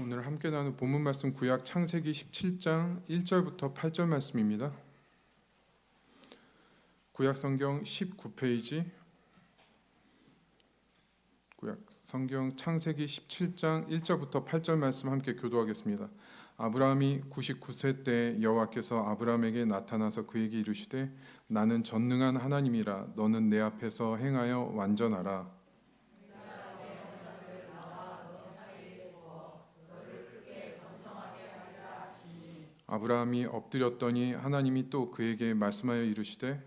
오늘 함께 나눌 본문 말씀 구약 창세기 17장 1절부터 8절 말씀입니다. 구약 성경 19페이지 구약 성경 창세기 17장 1절부터 8절 말씀 함께 교도하겠습니다. 아브라함이 99세 때 여호와께서 아브라함에게 나타나서 그에게 이르시되 나는 전능한 하나님이라 너는 내 앞에서 행하여 완전하라. 아브라함이 엎드렸더니 하나님이 또 그에게 말씀하여 이르시되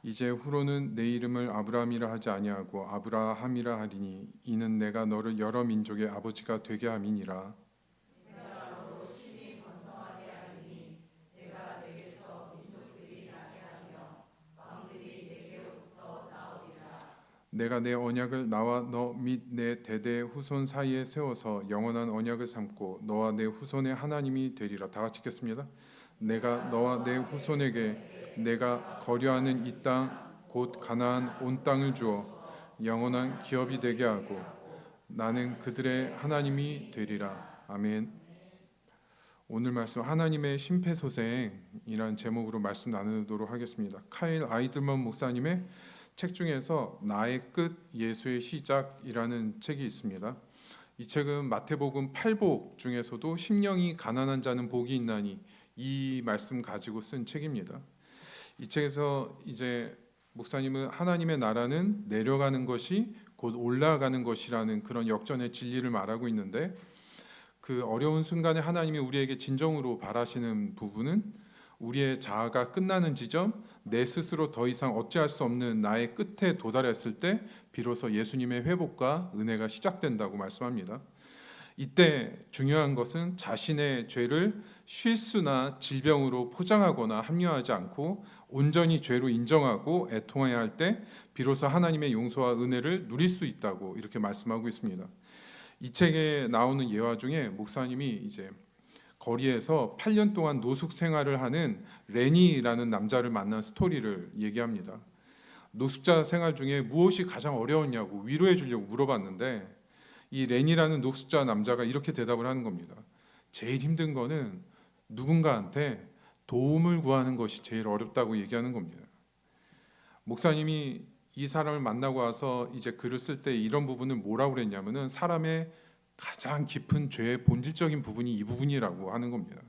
이제 후로는 내 이름을 아브라함이라 하지 아니하고 아브라함이라 하리니 이는 내가 너를 여러 민족의 아버지가 되게 함이니라. 내가 내 언약을 나와 너 및 내 대대 후손 사이에 세워서 영원한 언약을 삼고 너와 내 후손의 하나님이 되리라. 다 같이 읽겠습니다. 내가 너와 내 후손에게 내가 거류하는 이 땅 곧 가나안 온 땅을 주어 영원한 기업이 되게 하고 나는 그들의 하나님이 되리라. 아멘. 오늘 말씀 하나님의 심폐소생이라는 제목으로 말씀 나누도록 하겠습니다. 카일 아이들먼 목사님의 책 중에서 나의 끝 예수의 시작이라는 책이 있습니다. 이 책은 마태복음 8복 중에서도 심령이 가난한 자는 복이 있나니 이 말씀 가지고 쓴 책입니다. 이 책에서 이제 목사님은 하나님의 나라는 내려가는 것이 곧 올라가는 것이라는 그런 역전의 진리를 말하고 있는데 그 어려운 순간에 하나님이 우리에게 진정으로 바라시는 부분은 우리의 자아가 끝나는 지점, 내 스스로 더 이상 어찌할 수 없는 나의 끝에 도달했을 때 비로소 예수님의 회복과 은혜가 시작된다고 말씀합니다. 이때 중요한 것은 자신의 죄를 실수나 질병으로 포장하거나 합리화하지 않고 온전히 죄로 인정하고 애통해야 할 때 비로소 하나님의 용서와 은혜를 누릴 수 있다고 이렇게 말씀하고 있습니다. 이 책에 나오는 예화 중에 목사님이 이제 거리에서 8년 동안 노숙 생활을 하는 레니라는 남자를 만난 스토리를 얘기합니다. 노숙자 생활 중에 무엇이 가장 어려웠냐고 위로해 주려고 물어봤는데 이 레니라는 노숙자 남자가 이렇게 대답을 하는 겁니다. 제일 힘든 거는 누군가한테 도움을 구하는 것이 제일 어렵다고 얘기하는 겁니다. 목사님이 이 사람을 만나고 와서 이제 글을 쓸 때 이런 부분을 뭐라고 그랬냐면은 사람의 가장 깊은 죄의 본질적인 부분이 이 부분이라고 하는 겁니다.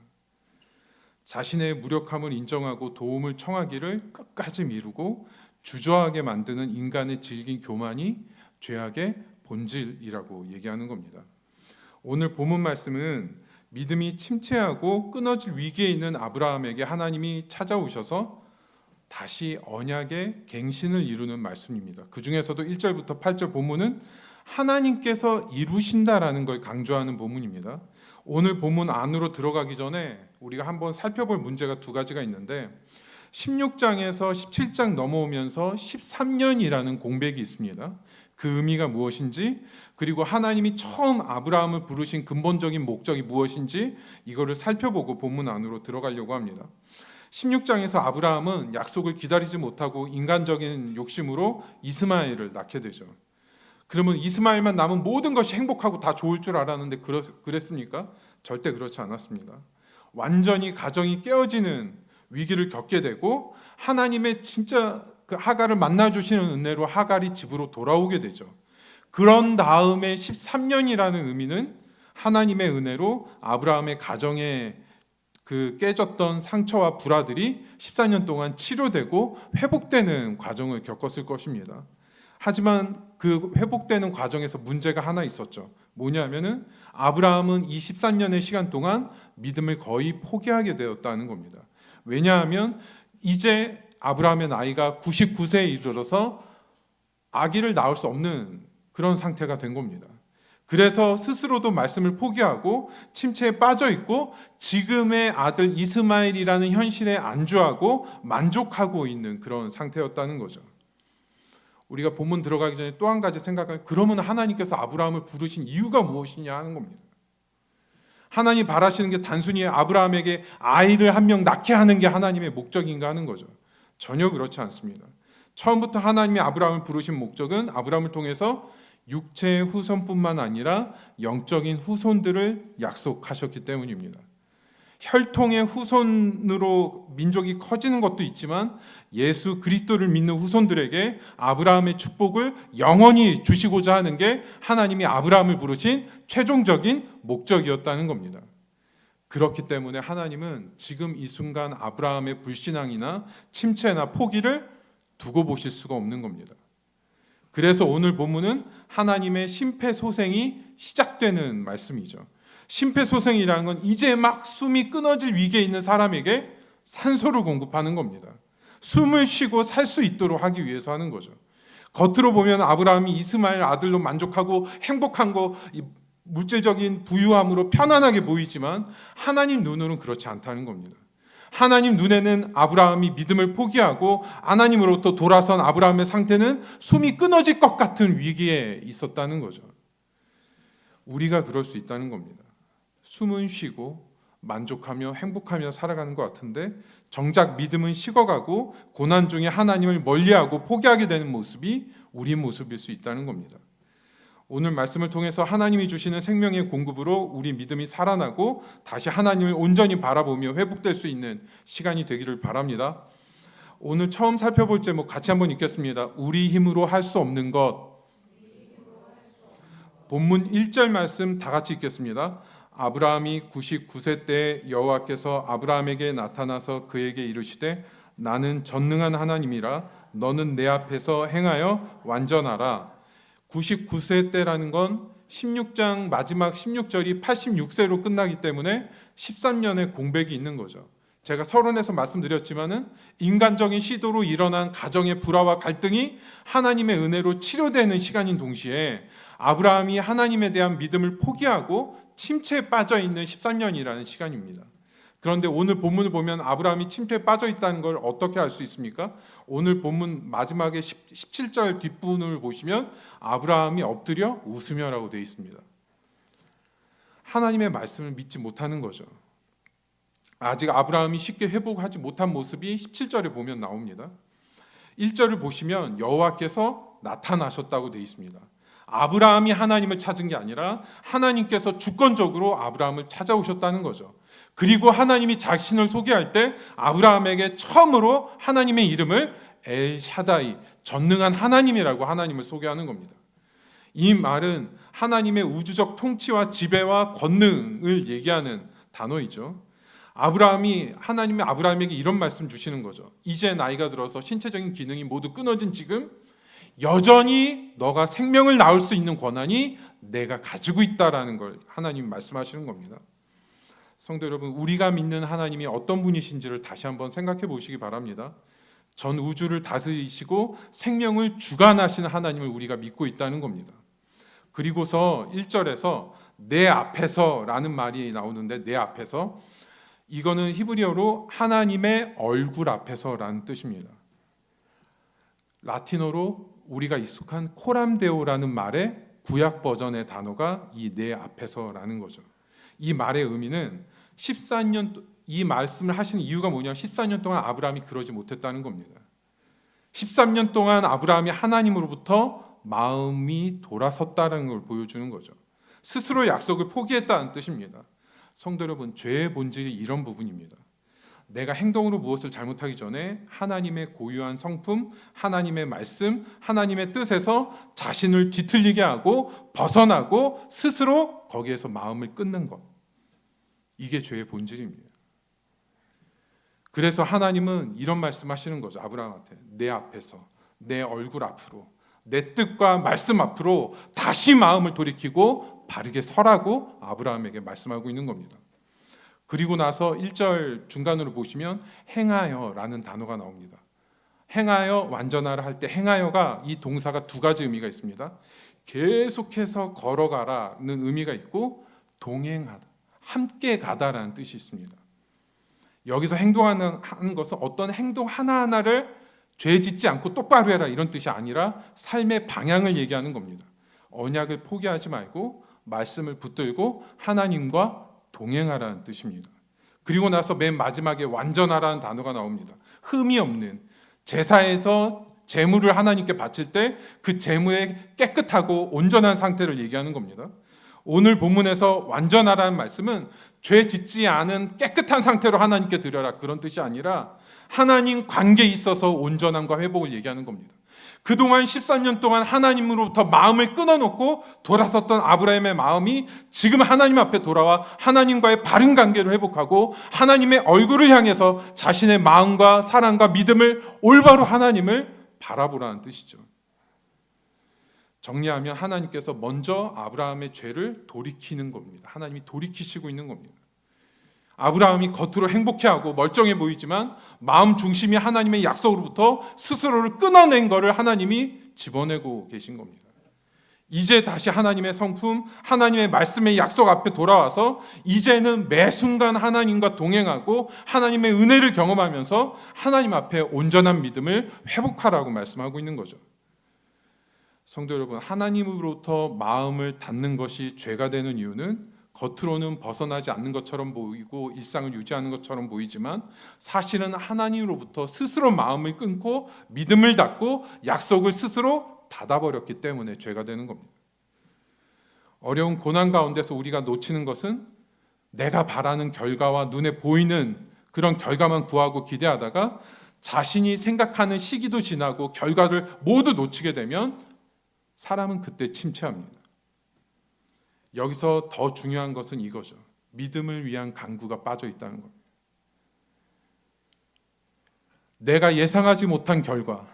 자신의 무력함을 인정하고 도움을 청하기를 끝까지 미루고 주저하게 만드는 인간의 질긴 교만이 죄악의 본질이라고 얘기하는 겁니다. 오늘 본문 말씀은 믿음이 침체하고 끊어질 위기에 있는 아브라함에게 하나님이 찾아오셔서 다시 언약의 갱신을 이루는 말씀입니다. 그 중에서도 1절부터 8절 본문은 하나님께서 이루신다라는 걸 강조하는 본문입니다. 오늘 본문 안으로 들어가기 전에 우리가 한번 살펴볼 문제가 두 가지가 있는데 16장에서 17장 넘어오면서 13년이라는 공백이 있습니다. 그 의미가 무엇인지 그리고 하나님이 처음 아브라함을 부르신 근본적인 목적이 무엇인지 이거를 살펴보고 본문 안으로 들어가려고 합니다. 16장에서 아브라함은 약속을 기다리지 못하고 인간적인 욕심으로 이스마엘을 낳게 되죠. 그러면 이스마엘만 남은 모든 것이 행복하고 다 좋을 줄 알았는데 그랬습니까? 절대 그렇지 않았습니다. 완전히 가정이 깨어지는 위기를 겪게 되고 하나님의 진짜 그 하갈을 만나주시는 은혜로 하갈이 집으로 돌아오게 되죠. 그런 다음에 13년이라는 의미는 하나님의 은혜로 아브라함의 가정에 그 깨졌던 상처와 불화들이 14년 동안 치료되고 회복되는 과정을 겪었을 것입니다. 하지만 그 회복되는 과정에서 문제가 하나 있었죠. 뭐냐면은 아브라함은 이 13년의 시간 동안 믿음을 거의 포기하게 되었다는 겁니다. 왜냐하면 이제 아브라함의 나이가 99세에 이르러서 아기를 낳을 수 없는 그런 상태가 된 겁니다. 그래서 스스로도 말씀을 포기하고 침체에 빠져 있고 지금의 아들 이스마엘이라는 현실에 안주하고 만족하고 있는 그런 상태였다는 거죠. 우리가 본문 들어가기 전에 또 한 가지 생각하면 그러면 하나님께서 아브라함을 부르신 이유가 무엇이냐 하는 겁니다. 하나님 바라시는 게 단순히 아브라함에게 아이를 한 명 낳게 하는 게 하나님의 목적인가 하는 거죠. 전혀 그렇지 않습니다. 처음부터 하나님이 아브라함을 부르신 목적은 아브라함을 통해서 육체의 후손뿐만 아니라 영적인 후손들을 약속하셨기 때문입니다. 혈통의 후손으로 민족이 커지는 것도 있지만 예수 그리스도를 믿는 후손들에게 아브라함의 축복을 영원히 주시고자 하는 게 하나님이 아브라함을 부르신 최종적인 목적이었다는 겁니다. 그렇기 때문에 하나님은 지금 이 순간 아브라함의 불신앙이나 침체나 포기를 두고 보실 수가 없는 겁니다. 그래서 오늘 본문은 하나님의 심폐소생이 시작되는 말씀이죠. 심폐소생이라는 건 이제 막 숨이 끊어질 위기에 있는 사람에게 산소를 공급하는 겁니다. 숨을 쉬고 살 수 있도록 하기 위해서 하는 거죠. 겉으로 보면 아브라함이 이스마엘 아들로 만족하고 행복한 거, 물질적인 부유함으로 편안하게 보이지만 하나님 눈으로는 그렇지 않다는 겁니다. 하나님 눈에는 아브라함이 믿음을 포기하고 하나님으로부터 돌아선 아브라함의 상태는 숨이 끊어질 것 같은 위기에 있었다는 거죠. 우리가 그럴 수 있다는 겁니다. 숨은 쉬고 만족하며 행복하며 살아가는 것 같은데 정작 믿음은 식어가고 고난 중에 하나님을 멀리하고 포기하게 되는 모습이 우리 모습일 수 있다는 겁니다. 오늘 말씀을 통해서 하나님이 주시는 생명의 공급으로 우리 믿음이 살아나고 다시 하나님을 온전히 바라보며 회복될 수 있는 시간이 되기를 바랍니다. 오늘 처음 살펴볼 제목 같이 한번 읽겠습니다. 우리 힘으로 할 수 없는 것. 본문 1절 말씀 다 같이 읽겠습니다. 아브라함이 99세 때 여호와께서 아브라함에게 나타나서 그에게 이르시되 나는 전능한 하나님이라 너는 내 앞에서 행하여 완전하라. 99세 때라는 건 16장 마지막 16절이 86세로 끝나기 때문에 13년의 공백이 있는 거죠. 제가 서론에서 말씀드렸지만은 인간적인 시도로 일어난 가정의 불화와 갈등이 하나님의 은혜로 치료되는 시간인 동시에 아브라함이 하나님에 대한 믿음을 포기하고 침체에 빠져 있는 13년이라는 시간입니다. 그런데 오늘 본문을 보면 아브라함이 침체에 빠져 있다는 걸 어떻게 알 수 있습니까? 오늘 본문 마지막에 17절 뒷부분을 보시면 아브라함이 엎드려 웃으며라고 되어 있습니다. 하나님의 말씀을 믿지 못하는 거죠. 아직 아브라함이 쉽게 회복하지 못한 모습이 17절에 보면 나옵니다. 1절을 보시면 여호와께서 나타나셨다고 되어 있습니다. 아브라함이 하나님을 찾은 게 아니라 하나님께서 주권적으로 아브라함을 찾아오셨다는 거죠. 그리고 하나님이 자신을 소개할 때 아브라함에게 처음으로 하나님의 이름을 엘샤다이, 전능한 하나님이라고 하나님을 소개하는 겁니다. 이 말은 하나님의 우주적 통치와 지배와 권능을 얘기하는 단어이죠. 하나님이 아브라함에게 이런 말씀 주시는 거죠. 이제 나이가 들어서 신체적인 기능이 모두 끊어진 지금 여전히 너가 생명을 낳을 수 있는 권한이 내가 가지고 있다라는 걸 하나님이 말씀하시는 겁니다. 성도 여러분, 우리가 믿는 하나님이 어떤 분이신지를 다시 한번 생각해 보시기 바랍니다. 전 우주를 다스리시고 생명을 주관하시는 하나님을 우리가 믿고 있다는 겁니다. 그리고서 1절에서 내 앞에서 라는 말이 나오는데 내 앞에서, 이거는 히브리어로 하나님의 얼굴 앞에서 라는 뜻입니다. 라틴어로 우리가 익숙한 코람데오라는 말의 구약 버전의 단어가 이 내 앞에서라는 거죠. 이 말의 의미는 14년, 이 말씀을 하시는 이유가 뭐냐, 14년 동안 아브라함이 그러지 못했다는 겁니다. 13년 동안 아브라함이 하나님으로부터 마음이 돌아섰다는 걸 보여주는 거죠. 스스로 약속을 포기했다는 뜻입니다. 성도 여러분, 죄의 본질이 이런 부분입니다. 내가 행동으로 무엇을 잘못하기 전에 하나님의 고유한 성품, 하나님의 말씀, 하나님의 뜻에서 자신을 뒤틀리게 하고 벗어나고 스스로 거기에서 마음을 끊는 것. 이게 죄의 본질입니다. 그래서 하나님은 이런 말씀하시는 거죠. 아브라함한테 내 앞에서, 내 얼굴 앞으로, 내 뜻과 말씀 앞으로 다시 마음을 돌이키고 바르게 서라고 아브라함에게 말씀하고 있는 겁니다. 그리고 나서 1절 중간으로 보시면 행하여라는 단어가 나옵니다. 행하여 완전하라 할 때 행하여가 이 동사가 두 가지 의미가 있습니다. 계속해서 걸어가라는 의미가 있고 동행하다, 함께 가다라는 뜻이 있습니다. 여기서 행동하는 것은 어떤 행동 하나하나를 죄 짓지 않고 똑바로 해라 이런 뜻이 아니라 삶의 방향을 얘기하는 겁니다. 언약을 포기하지 말고 말씀을 붙들고 하나님과 동행하라는 뜻입니다. 그리고 나서 맨 마지막에 완전하라는 단어가 나옵니다. 흠이 없는, 제사에서 제물을 하나님께 바칠 때 그 제물의 깨끗하고 온전한 상태를 얘기하는 겁니다. 오늘 본문에서 완전하라는 말씀은 죄 짓지 않은 깨끗한 상태로 하나님께 드려라, 그런 뜻이 아니라 하나님 관계에 있어서 온전함과 회복을 얘기하는 겁니다. 그동안 13년 동안 하나님으로부터 마음을 끊어놓고 돌아섰던 아브라함의 마음이 지금 하나님 앞에 돌아와 하나님과의 바른 관계를 회복하고 하나님의 얼굴을 향해서 자신의 마음과 사랑과 믿음을 올바로 하나님을 바라보라는 뜻이죠. 정리하면 하나님께서 먼저 아브라함의 죄를 돌이키는 겁니다. 하나님이 돌이키시고 있는 겁니다. 아브라함이 겉으로 행복해하고 멀쩡해 보이지만 마음 중심이 하나님의 약속으로부터 스스로를 끊어낸 것을 하나님이 집어내고 계신 겁니다. 이제 다시 하나님의 성품, 하나님의 말씀의 약속 앞에 돌아와서 이제는 매 순간 하나님과 동행하고 하나님의 은혜를 경험하면서 하나님 앞에 온전한 믿음을 회복하라고 말씀하고 있는 거죠. 성도 여러분, 하나님으로부터 마음을 닫는 것이 죄가 되는 이유는 겉으로는 벗어나지 않는 것처럼 보이고 일상을 유지하는 것처럼 보이지만 사실은 하나님으로부터 스스로 마음을 끊고 믿음을 닫고 약속을 스스로 닫아버렸기 때문에 죄가 되는 겁니다. 어려운 고난 가운데서 우리가 놓치는 것은 내가 바라는 결과와 눈에 보이는 그런 결과만 구하고 기대하다가 자신이 생각하는 시기도 지나고 결과를 모두 놓치게 되면 사람은 그때 침체합니다. 여기서 더 중요한 것은 이거죠. 믿음을 위한 간구가 빠져 있다는 겁니다. 내가 예상하지 못한 결과,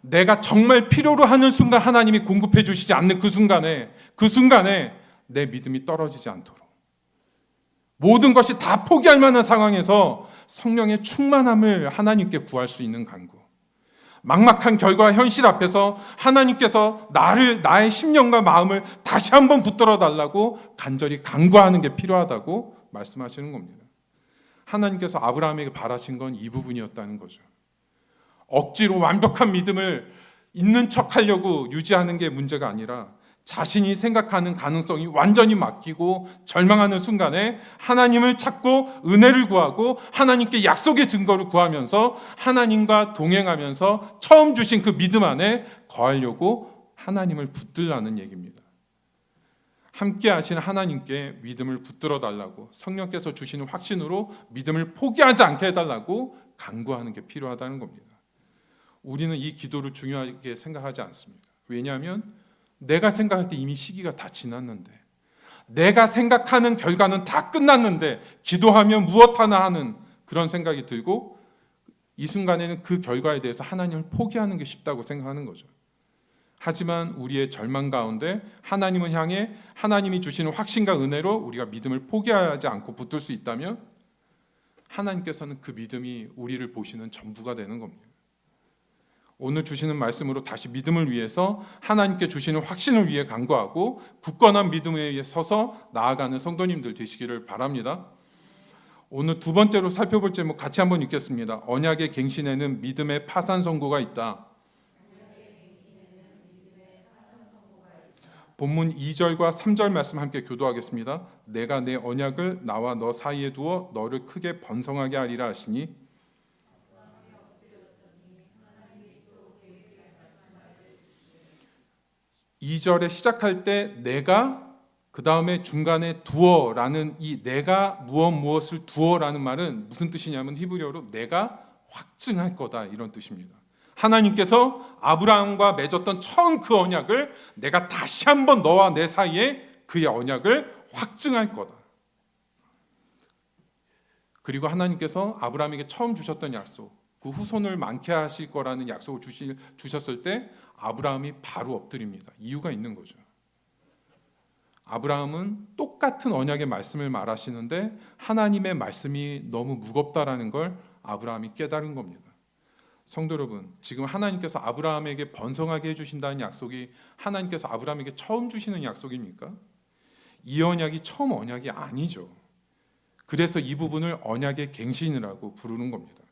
내가 정말 필요로 하는 순간 하나님이 공급해 주시지 않는 그 순간에 내 믿음이 떨어지지 않도록 모든 것이 다 포기할 만한 상황에서 성령의 충만함을 하나님께 구할 수 있는 간구, 막막한 결과 현실 앞에서 하나님께서 나의 심령과 마음을 다시 한번 붙들어 달라고 간절히 간구하는 게 필요하다고 말씀하시는 겁니다. 하나님께서 아브라함에게 바라신 건 이 부분이었다는 거죠. 억지로 완벽한 믿음을 있는 척하려고 유지하는 게 문제가 아니라 자신이 생각하는 가능성이 완전히 맡기고 절망하는 순간에 하나님을 찾고 은혜를 구하고 하나님께 약속의 증거를 구하면서 하나님과 동행하면서 처음 주신 그 믿음 안에 거하려고 하나님을 붙들라는 얘기입니다. 함께 하신 하나님께 믿음을 붙들어 달라고, 성령께서 주시는 확신으로 믿음을 포기하지 않게 해달라고 간구하는 게 필요하다는 겁니다. 우리는 이 기도를 중요하게 생각하지 않습니다. 왜냐하면 내가 생각할 때 이미 시기가 다 지났는데, 내가 생각하는 결과는 다 끝났는데 기도하면 무엇 하나 하는 그런 생각이 들고 이 순간에는 그 결과에 대해서 하나님을 포기하는 게 쉽다고 생각하는 거죠. 하지만 우리의 절망 가운데 하나님을 향해 하나님이 주시는 확신과 은혜로 우리가 믿음을 포기하지 않고 붙들 수 있다면 하나님께서는 그 믿음이 우리를 보시는 전부가 되는 겁니다. 오늘 주시는 말씀으로 다시 믿음을 위해서 하나님께 주시는 확신을 위해 간구하고 굳건한 믿음에 서서 나아가는 성도님들 되시기를 바랍니다. 오늘 두 번째로 살펴볼 제목 같이 한번 읽겠습니다. 언약의 갱신에는 믿음의 파산 선고가 있다. 본문 2절과 3절 말씀 함께 교도하겠습니다. 내가 내 언약을 나와 너 사이에 두어 너를 크게 번성하게 하리라 하시니, 2절에 시작할 때 내가, 그 다음에 중간에 두어라는 이 내가 무엇을 두어라는 말은 무슨 뜻이냐면 히브리어로 내가 확증할 거다, 이런 뜻입니다. 하나님께서 아브라함과 맺었던 처음 그 언약을 내가 다시 한번 너와 내 사이에 그의 언약을 확증할 거다. 그리고 하나님께서 아브라함에게 처음 주셨던 약속, 그 후손을 많게 하실 거라는 약속을 주셨을 때 아브라함이 바로 엎드립니다. 이유가 있는 거죠. 아브라함은 똑같은 언약의 말씀을 말하시는데 하나님의 말씀이 너무 무겁다라는 걸 아브라함이 깨달은 겁니다. 성도 여러분, 지금 하나님께서 아브라함에게 번성하게 해주신다는 약속이 하나님께서 아브라함에게 처음 주시는 약속입니까? 이 언약이 처음 언약이 아니죠. 그래서 이 부분을 언약의 갱신이라고 부르는 겁니다.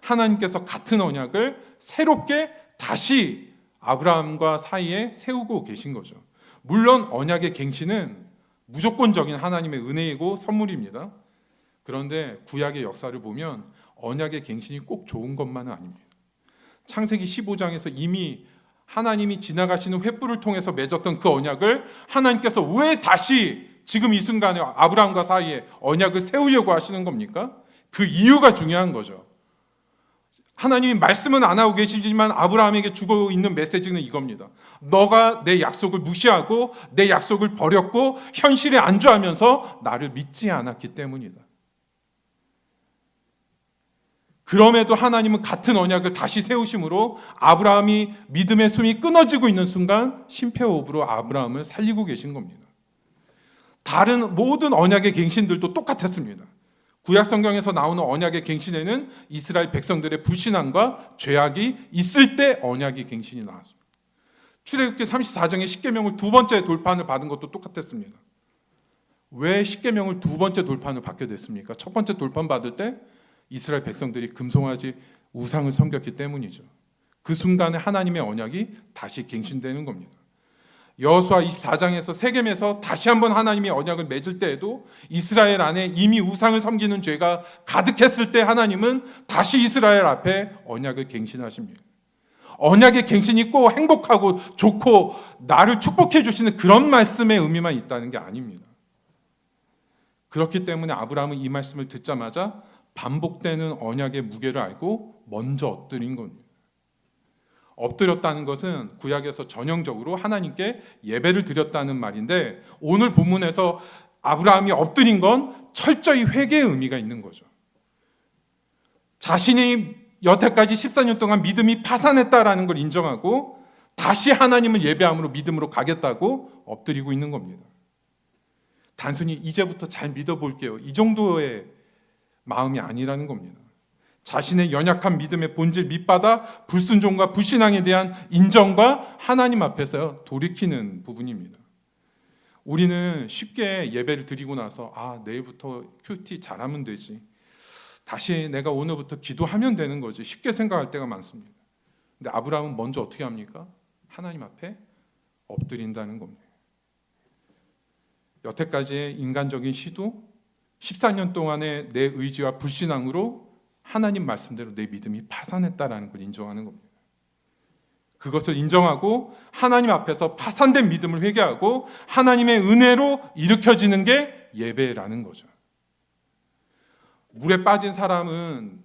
하나님께서 같은 언약을 새롭게 다시 아브라함과 사이에 세우고 계신 거죠. 물론 언약의 갱신은 무조건적인 하나님의 은혜이고 선물입니다. 그런데 구약의 역사를 보면 언약의 갱신이 꼭 좋은 것만은 아닙니다. 창세기 15장에서 이미 하나님이 지나가시는 횃불을 통해서 맺었던 그 언약을 하나님께서 왜 다시 지금 이 순간에 아브라함과 사이에 언약을 세우려고 하시는 겁니까? 그 이유가 중요한 거죠. 하나님이 말씀은 안 하고 계시지만 아브라함에게 주고 있는 메시지는 이겁니다. 너가 내 약속을 무시하고 내 약속을 버렸고 현실에 안주하면서 나를 믿지 않았기 때문이다. 그럼에도 하나님은 같은 언약을 다시 세우심으로 아브라함이 믿음의 숨이 끊어지고 있는 순간 심폐호흡으로 아브라함을 살리고 계신 겁니다. 다른 모든 언약의 갱신들도 똑같았습니다. 구약 성경에서 나오는 언약의 갱신에는 이스라엘 백성들의 불신앙과 죄악이 있을 때 언약의 갱신이 나왔습니다. 출애굽기 34장의 십계명을 두 번째 돌판을 받은 것도 똑같았습니다. 왜 십계명을 두 번째 돌판을 받게 됐습니까? 첫 번째 돌판 받을 때 이스라엘 백성들이 금송아지 우상을 섬겼기 때문이죠. 그 순간에 하나님의 언약이 다시 갱신되는 겁니다. 여호수아 24장에서 세겜에서 다시 한번 하나님이 언약을 맺을 때에도 이스라엘 안에 이미 우상을 섬기는 죄가 가득했을 때 하나님은 다시 이스라엘 앞에 언약을 갱신하십니다. 언약의 갱신이 꼭 행복하고 좋고 나를 축복해 주시는 그런 말씀의 의미만 있다는 게 아닙니다. 그렇기 때문에 아브라함은 이 말씀을 듣자마자 반복되는 언약의 무게를 알고 먼저 엎드린 겁니다. 엎드렸다는 것은 구약에서 전형적으로 하나님께 예배를 드렸다는 말인데 오늘 본문에서 아브라함이 엎드린 건 철저히 회개의 의미가 있는 거죠. 자신이 여태까지 14년 동안 믿음이 파산했다라는 걸 인정하고 다시 하나님을 예배함으로 믿음으로 가겠다고 엎드리고 있는 겁니다. 단순히 이제부터 잘 믿어볼게요. 이 정도의 마음이 아니라는 겁니다. 자신의 연약한 믿음의 본질 밑바닥 불순종과 불신앙에 대한 인정과 하나님 앞에서 돌이키는 부분입니다. 우리는 쉽게 예배를 드리고 나서 내일부터 큐티 잘하면 되지. 다시 내가 오늘부터 기도하면 되는 거지. 쉽게 생각할 때가 많습니다. 근데 아브라함은 먼저 어떻게 합니까? 하나님 앞에 엎드린다는 겁니다. 여태까지의 인간적인 시도 14년 동안의 내 의지와 불신앙으로 하나님 말씀대로 내 믿음이 파산했다라는 걸 인정하는 겁니다. 그것을 인정하고 하나님 앞에서 파산된 믿음을 회개하고 하나님의 은혜로 일으켜지는 게 예배라는 거죠. 물에 빠진 사람은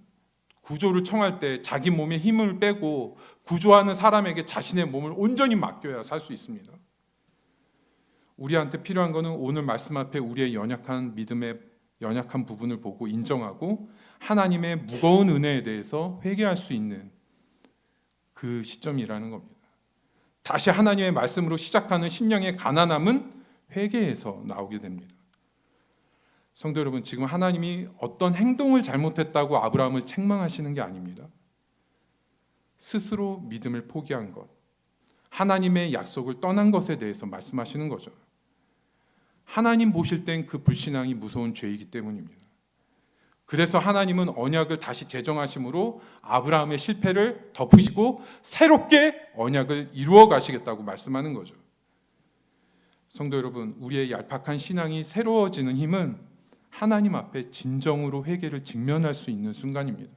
구조를 청할 때 자기 몸에 힘을 빼고 구조하는 사람에게 자신의 몸을 온전히 맡겨야 살 수 있습니다. 우리한테 필요한 것은 오늘 말씀 앞에 우리의 연약한 믿음의 연약한 부분을 보고 인정하고 하나님의 무거운 은혜에 대해서 회개할 수 있는 그 시점이라는 겁니다. 다시 하나님의 말씀으로 시작하는 심령의 가난함은 회개에서 나오게 됩니다. 성도 여러분, 지금 하나님이 어떤 행동을 잘못했다고 아브라함을 책망하시는 게 아닙니다. 스스로 믿음을 포기한 것, 하나님의 약속을 떠난 것에 대해서 말씀하시는 거죠. 하나님 보실 땐 그 불신앙이 무서운 죄이기 때문입니다. 그래서 하나님은 언약을 다시 제정하심으로 아브라함의 실패를 덮으시고 새롭게 언약을 이루어 가시겠다고 말씀하는 거죠. 성도 여러분, 우리의 얄팍한 신앙이 새로워지는 힘은 하나님 앞에 진정으로 회개를 직면할 수 있는 순간입니다.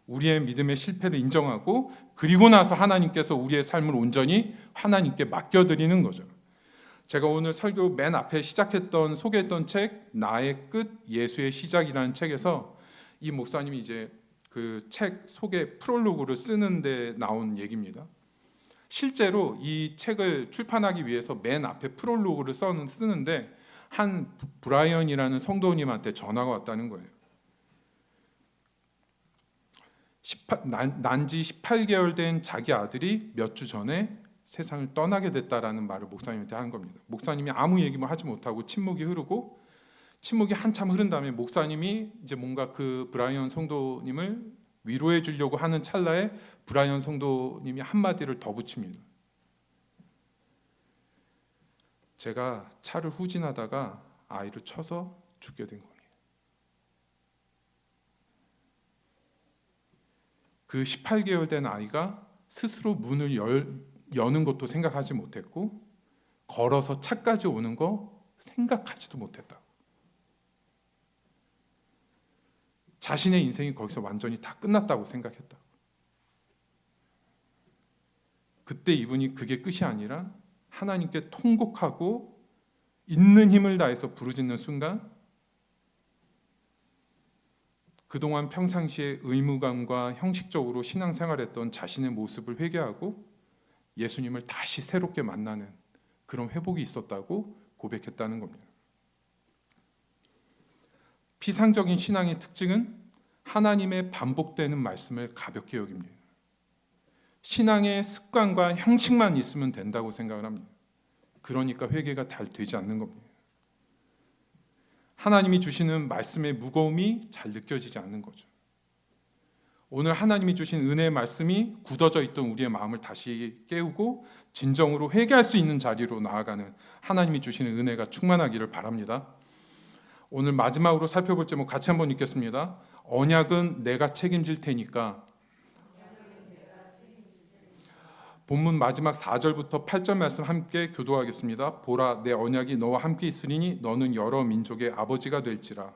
우리의 믿음의 실패를 인정하고 그리고 나서 하나님께서 우리의 삶을 온전히 하나님께 맡겨드리는 거죠. 제가 오늘 설교 맨 앞에 시작했던 소개했던 책 나의 끝 예수의 시작이라는 책에서 이 목사님이 이제 그 책 소개 프롤로그를 쓰는데 나온 얘기입니다. 실제로 이 책을 출판하기 위해서 맨 앞에 프롤로그를 쓰는데 한 브라이언이라는 성도님한테 전화가 왔다는 거예요. 난지 18개월 된 자기 아들이 몇 주 전에 세상을 떠나게 됐다라는 말을 목사님한테 한 겁니다. 목사님이 아무 얘기만 하지 못하고 침묵이 흐르고 침묵이 한참 흐른 다음에 목사님이 이제 뭔가 그 브라이언 성도님을 위로해 주려고 하는 찰나에 브라이언 성도님이 한마디를 더 붙입니다. 제가 차를 후진하다가 아이를 쳐서 죽게 된 겁니다. 그 18개월 된 아이가 스스로 문을 여는 것도 생각하지 못했고 걸어서 차까지 오는 거 생각하지도 못했다. 자신의 인생이 거기서 완전히 다 끝났다고 생각했다. 그때 이분이 그게 끝이 아니라 하나님께 통곡하고 있는 힘을 다해서 부르짖는 순간 그동안 평상시에 의무감과 형식적으로 신앙생활했던 자신의 모습을 회개하고 예수님을 다시 새롭게 만나는 그런 회복이 있었다고 고백했다는 겁니다. 피상적인 신앙의 특징은 하나님의 반복되는 말씀을 가볍게 여깁니다. 신앙의 습관과 형식만 있으면 된다고 생각을 합니다. 그러니까 회개가 잘 되지 않는 겁니다. 하나님이 주시는 말씀의 무거움이 잘 느껴지지 않는 거죠. 오늘 하나님이 주신 은혜의 말씀이 굳어져 있던 우리의 마음을 다시 깨우고 진정으로 회개할 수 있는 자리로 나아가는 하나님이 주시는 은혜가 충만하기를 바랍니다. 오늘 마지막으로 살펴볼 제목 같이 한번 읽겠습니다. 언약은 내가 책임질 테니까. 본문 마지막 4절부터 8절 말씀 함께 교도하겠습니다. 보라, 내 언약이 너와 함께 있으리니 너는 여러 민족의 아버지가 될지라.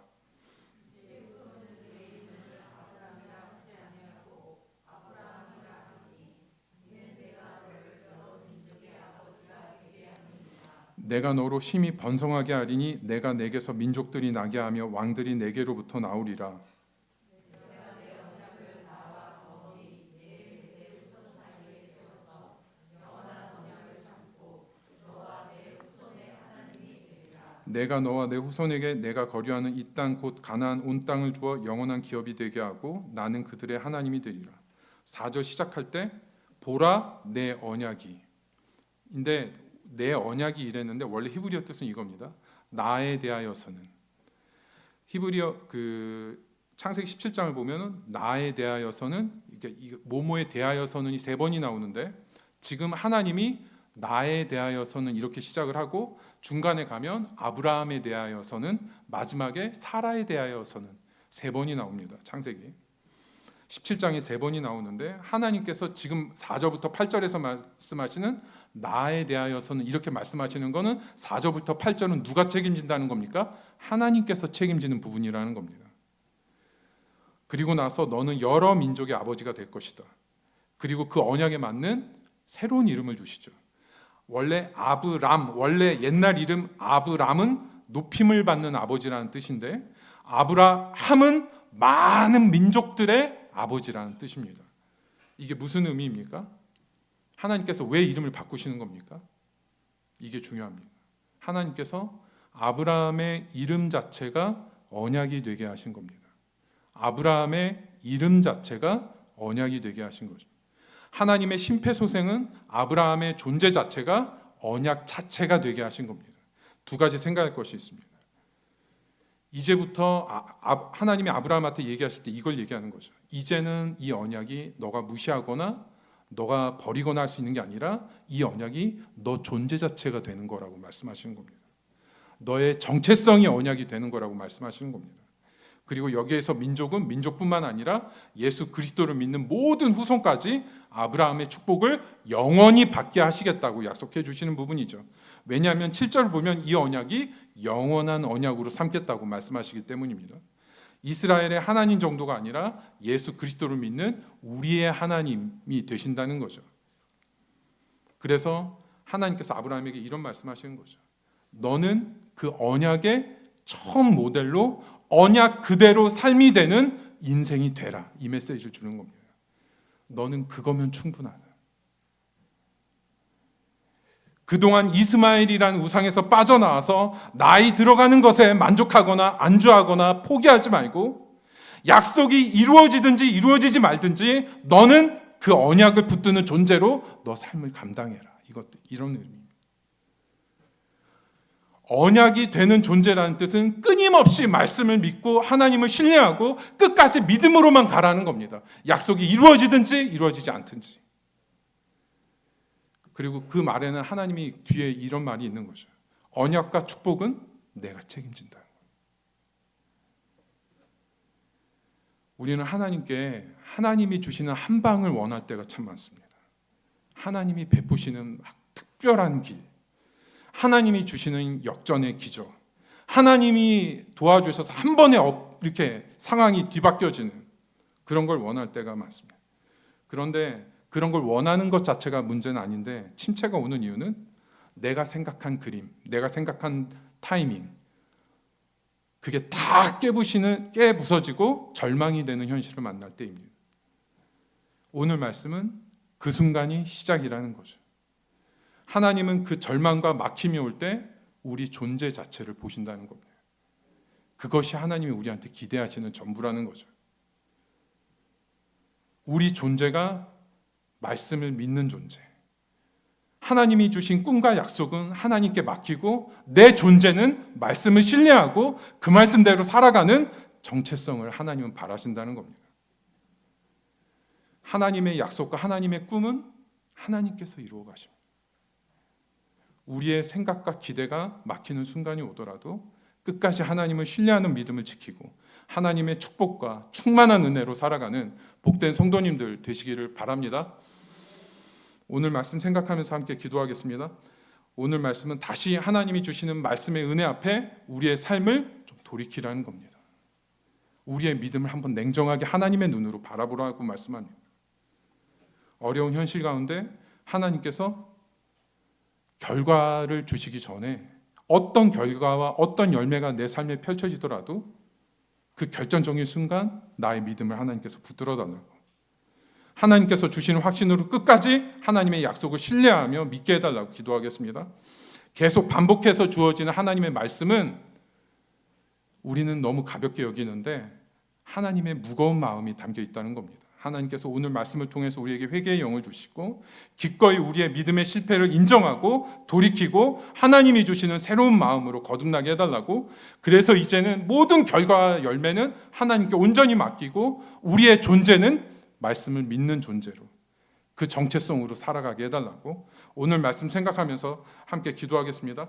내가 너로 심히 번성하게 하리니 내가 내게서 민족들이 나게 하며 왕들이 내게로부터 나오리라. 내가 너와 내 후손에게 내가 거류하는 이 땅 곧 가나안 온 땅을 주어 영원한 기업이 되게 하고 나는 그들의 하나님이 되리라. 4절 시작할 때 보라 내 언약이. 근데 내 언약이 이랬는데 원래 히브리어 뜻은 이겁니다. 나에 대하여서는. 히브리어 창세기 17장을 보면은 나에 대하여서는 이게 뭐뭐에 대하여서는이 3번이 나오는데 지금 하나님이 나에 대하여서는 이렇게 시작을 하고 중간에 가면 아브라함에 대하여서는 마지막에 사라에 대하여서는 3번이 나옵니다. 창세기 17장에 3번이 나오는데 하나님께서 지금 4절부터 8절에서 말씀하시는 나에 대하여서는 이렇게 말씀하시는 것은 4절부터 8절은 누가 책임진다는 겁니까? 하나님께서 책임지는 부분이라는 겁니다. 그리고 나서 너는 여러 민족의 아버지가 될 것이다. 그리고 그 언약에 맞는 새로운 이름을 주시죠. 원래 아브람, 원래 옛날 이름 아브람은 높임을 받는 아버지라는 뜻인데 아브라함은 많은 민족들의 아버지라는 뜻입니다. 이게 무슨 의미입니까? 하나님께서 왜 이름을 바꾸시는 겁니까? 이게 중요합니다. 하나님께서 아브라함의 이름 자체가 언약이 되게 하신 겁니다. 아브라함의 이름 자체가 언약이 되게 하신 거죠. 하나님의 심폐소생은 아브라함의 존재 자체가 언약 자체가 되게 하신 겁니다. 두 가지 생각할 것이 있습니다. 이제부터 하나님이 아브라함한테 얘기하실 때 이걸 얘기하는 거죠. 이제는 이 언약이 너가 무시하거나 너가 버리거나 할 수 있는 게 아니라 이 언약이 너 존재 자체가 되는 거라고 말씀하시는 겁니다. 너의 정체성이 언약이 되는 거라고 말씀하시는 겁니다. 그리고 여기에서 민족은 민족뿐만 아니라 예수 그리스도를 믿는 모든 후손까지 아브라함의 축복을 영원히 받게 하시겠다고 약속해 주시는 부분이죠. 왜냐하면 7절을 보면 이 언약이 영원한 언약으로 삼겠다고 말씀하시기 때문입니다. 이스라엘의 하나님 정도가 아니라 예수 그리스도를 믿는 우리의 하나님이 되신다는 거죠. 그래서 하나님께서 아브라함에게 이런 말씀하시는 거죠. 너는 그 언약의 처음 모델로 언약 그대로 삶이 되는 인생이 되라. 이 메시지를 주는 겁니다. 너는 그거면 충분하다. 그동안 이스마엘이라는 우상에서 빠져나와서 나이 들어가는 것에 만족하거나 안주하거나 포기하지 말고 약속이 이루어지든지 이루어지지 말든지 너는 그 언약을 붙드는 존재로 너 삶을 감당해라. 이런 의미입니다. 언약이 되는 존재라는 뜻은 끊임없이 말씀을 믿고 하나님을 신뢰하고 끝까지 믿음으로만 가라는 겁니다. 약속이 이루어지든지 이루어지지 않든지. 그리고 그 말에는 하나님이 뒤에 이런 말이 있는 거죠. 언약과 축복은 내가 책임진다. 우리는 하나님께 하나님이 주시는 한 방을 원할 때가 참 많습니다. 하나님이 베푸시는 특별한 길, 하나님이 주시는 역전의 기적, 하나님이 도와주셔서 한 번에 이렇게 상황이 뒤바뀌어지는 그런 걸 원할 때가 많습니다. 그런데 그런 걸 원하는 것 자체가 문제는 아닌데 침체가 오는 이유는 내가 생각한 그림, 내가 생각한 타이밍, 그게 다 깨부서지고 절망이 되는 현실을 만날 때입니다. 오늘 말씀은 그 순간이 시작이라는 거죠. 하나님은 그 절망과 막힘이 올 때 우리 존재 자체를 보신다는 겁니다. 그것이 하나님이 우리한테 기대하시는 전부라는 거죠. 우리 존재가 말씀을 믿는 존재. 하나님이 주신 꿈과 약속은 하나님께 맡기고 내 존재는 말씀을 신뢰하고 그 말씀대로 살아가는 정체성을 하나님은 바라신다는 겁니다. 하나님의 약속과 하나님의 꿈은 하나님께서 이루어 가십니다. 우리의 생각과 기대가 막히는 순간이 오더라도 끝까지 하나님을 신뢰하는 믿음을 지키고 하나님의 축복과 충만한 은혜로 살아가는 복된 성도님들 되시기를 바랍니다. 오늘 말씀 생각하면서 함께 기도하겠습니다. 오늘 말씀은 다시 하나님이 주시는 말씀의 은혜 앞에 우리의 삶을 좀 돌이키라는 겁니다. 우리의 믿음을 한번 냉정하게 하나님의 눈으로 바라보라고 말씀합니다. 어려운 현실 가운데 하나님께서 결과를 주시기 전에 어떤 결과와 어떤 열매가 내 삶에 펼쳐지더라도 그 결정적인 순간 나의 믿음을 하나님께서 붙들어 달라고, 하나님께서 주시는 확신으로 끝까지 하나님의 약속을 신뢰하며 믿게 해달라고 기도하겠습니다. 계속 반복해서 주어지는 하나님의 말씀은 우리는 너무 가볍게 여기는데 하나님의 무거운 마음이 담겨 있다는 겁니다. 하나님께서 오늘 말씀을 통해서 우리에게 회개의 영을 주시고 기꺼이 우리의 믿음의 실패를 인정하고 돌이키고 하나님이 주시는 새로운 마음으로 거듭나게 해달라고, 그래서 이제는 모든 결과와 열매는 하나님께 온전히 맡기고 우리의 존재는 말씀을 믿는 존재로 그 정체성으로 살아가게 해달라고 오늘 말씀 생각하면서 함께 기도하겠습니다.